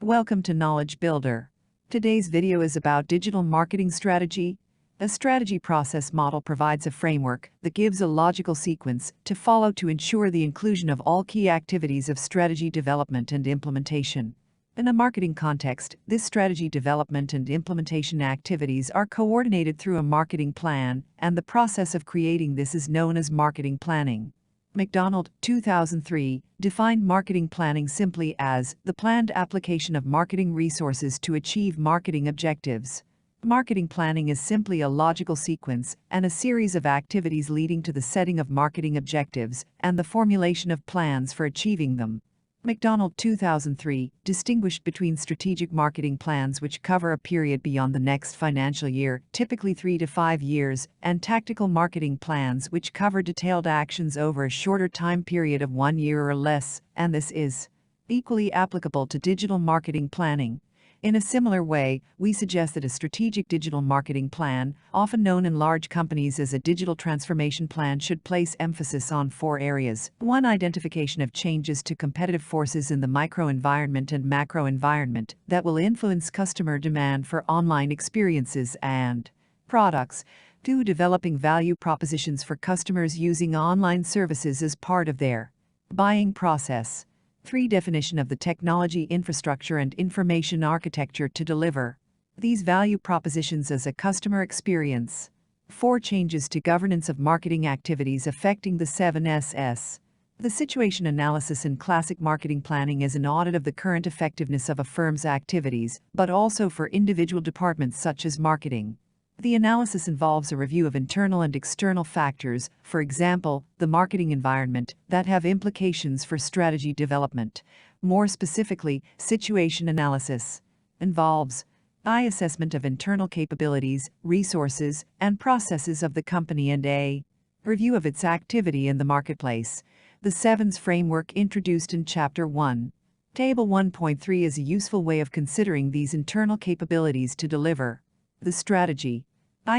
Welcome to Knowledge Builder. Today's video is about digital marketing strategy. A strategy process model provides a framework that gives a logical sequence to follow to ensure the inclusion of all key activities of strategy development and implementation. In a marketing context, this strategy development and implementation activities are coordinated through a marketing plan, and the process of creating this is known as marketing planning. McDonald, 2003, defined marketing planning simply as the planned application of marketing resources to achieve marketing objectives. Marketing planning is simply a logical sequence and a series of activities leading to the setting of marketing objectives and the formulation of plans for achieving them. McDonald, 2003, distinguished between strategic marketing plans which cover a period beyond the next financial year, typically 3 to 5 years, and tactical marketing plans which cover detailed actions over a shorter time period of 1 year or less, and this is equally applicable to digital marketing planning. In a similar way, we suggest that a strategic digital marketing plan, often known in large companies as a digital transformation plan, should place emphasis on 4 areas. 1. Identification of changes to competitive forces in the microenvironment and macroenvironment that will influence customer demand for online experiences and products. 2. Developing value propositions for customers using online services as part of their buying process. 3. Definition of the technology infrastructure and information architecture to deliver these value propositions as a customer experience. 4. Changes to governance of marketing activities affecting the 7 Ss. The situation analysis in classic marketing planning is an audit of the current effectiveness of a firm's activities, but also for individual departments such as marketing. The analysis involves a review of internal and external factors, for example, the marketing environment, that have implications for strategy development. More specifically, situation analysis involves assessment of internal capabilities, resources, and processes of the company and a review of its activity in the marketplace. The Sevens framework introduced in Chapter 1. Table 1.3 is a useful way of considering these internal capabilities to deliver the strategy.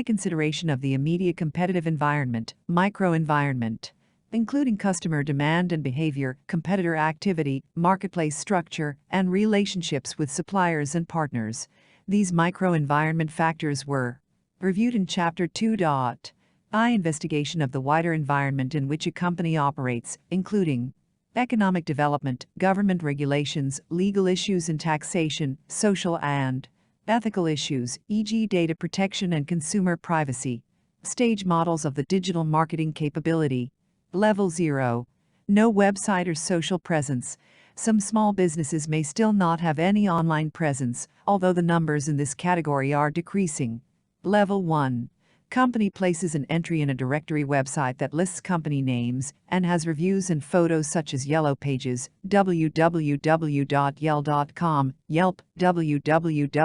Consideration of the immediate competitive environment, microenvironment, including customer demand and behavior, competitor activity, marketplace structure, and relationships with suppliers and partners. These microenvironment factors were reviewed in Chapter 2. Investigation of the wider environment in which a company operates, including economic development, government regulations, legal issues and taxation, social and ethical issues, e.g. data protection and consumer privacy. Stage models of the digital marketing capability. Level 0. No website or social presence. Some small businesses may still not have any online presence, although the numbers in this category are decreasing. Level 1. Company places an entry in a directory website that lists company names and has reviews and photos such as Yellow Pages, www.yell.com, Yelp, www.yelp.com,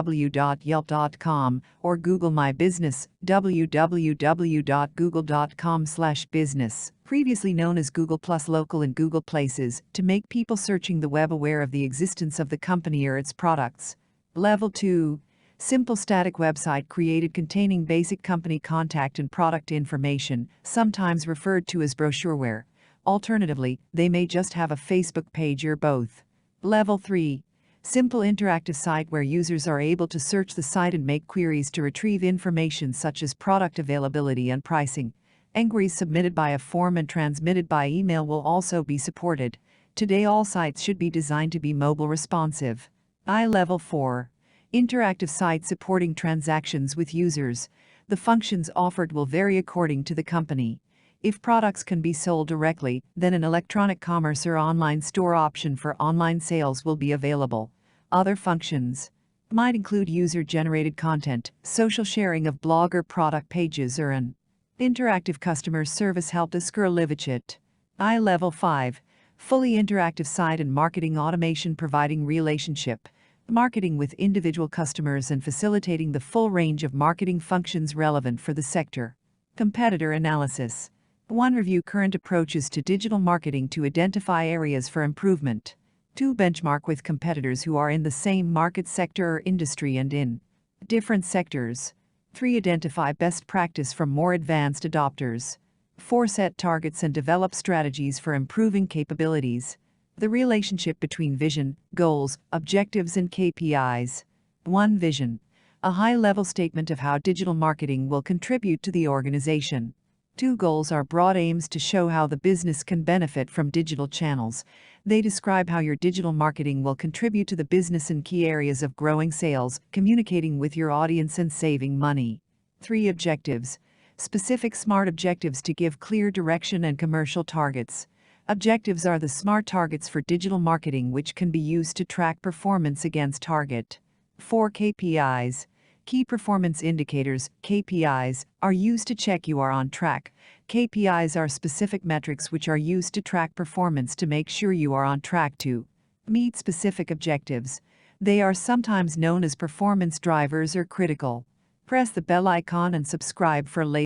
or Google My Business, www.google.com/business, previously known as Google Plus Local and Google Places, to make people searching the web aware of the existence of the company or its products. Level 2. Simple static website created containing basic company contact and product information, sometimes referred to as brochureware. Alternatively, they may just have a Facebook page or both. Level 3. Simple interactive site where users are able to search the site and make queries to retrieve information such as product availability and pricing. Enquiries submitted by a form and transmitted by email will also be supported. Today all sites should be designed to be mobile responsive. Level 4. Interactive site supporting transactions with users. The functions offered will vary according to the company. If products can be sold directly, then an electronic commerce or online store option for online sales will be available. Other functions might include user-generated content, social sharing of blog or product pages, or an interactive customer service help desk or live chat. Level 5. Fully interactive site and marketing automation providing relationship marketing with individual customers and facilitating the full range of marketing functions relevant for the sector. Competitor analysis. 1. Review current approaches to digital marketing to identify areas for improvement. 2. Benchmark with competitors who are in the same market sector or industry and in different sectors. 3. Identify best practice from more advanced adopters. 4. Set targets and develop strategies for improving capabilities. The relationship between vision, goals, objectives, and KPIs. 1. Vision. A high-level statement of how digital marketing will contribute to the organization. 2. Goals are broad aims to show how the business can benefit from digital channels. They describe how your digital marketing will contribute to the business in key areas of growing sales, communicating with your audience, and saving money. 3. Objectives. Specific SMART objectives to give clear direction and commercial targets. Objectives are the SMART targets for digital marketing which can be used to track performance against target. 4. KPIs. Key performance indicators, KPIs, are used to check you are on track. KPIs are specific metrics which are used to track performance to make sure you are on track to meet specific objectives. They are sometimes known as performance drivers or critical. Press the bell icon and subscribe for latest